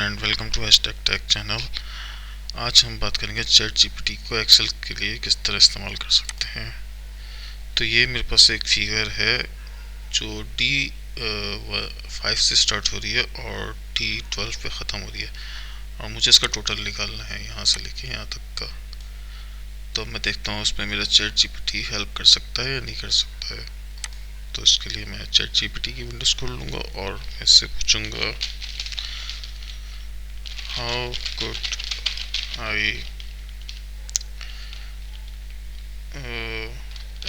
And welcome to #tech channel. आज हम बात करेंगे चैट जीपीटी को एक्सेल के लिए किस तरह इस्तेमाल कर सकते हैं। तो ये मेरे पास एक फिगर है जो D5 से स्टार्ट हो रही है और D12 पे ख़त्म हो रही है और मुझे इसका टोटल निकालना है यहाँ से लेके यहाँ तक का। तो मैं देखता हूँ उसमें मेरा चैट जीपीटी हेल्प कर सकता है या नहीं कर सकता है। तो इसके लिए मैं चैट जीपीटी की विंडोज खोल लूँगा और मैं इससे पूछूँगा how could I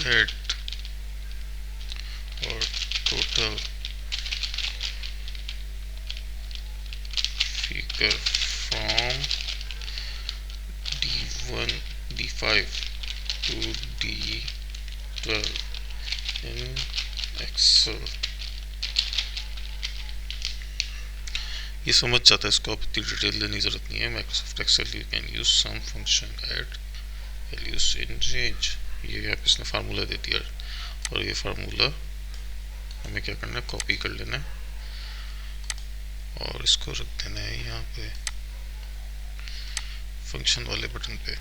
add or total figure from D1 D5 to D12 in Excel। ये समझ जाता है, इसको आप इतनी डिटेल देने की जरूरत नहीं है। Microsoft Excel you can use sum function add values in range. ये यहाँ पे इसने फार्मूला दे दिया और ये फार्मूला हमें क्या करना है, कॉपी कर लेना है और इसको रख देना है यहाँ पे फंक्शन वाले बटन पे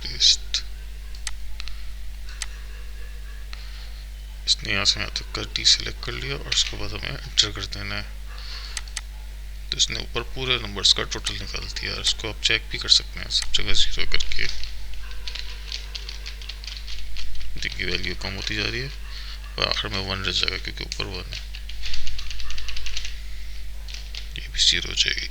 पेस्ट। इसने यहाँ से यहाँ तक कर डी सेलेक्ट कर लिया और उसके बाद हमें एंटर कर देना है। तो इसने ऊपर पूरे नंबर्स का टोटल निकाल दिया। इसको आप चेक भी कर सकते हैं सब जगह 0 करके। देखिए वैल्यू कम होती जा रही है और आखिर में 1 रह जाएगा क्योंकि ऊपर 1 है, ये भी 0 हो जाएगी।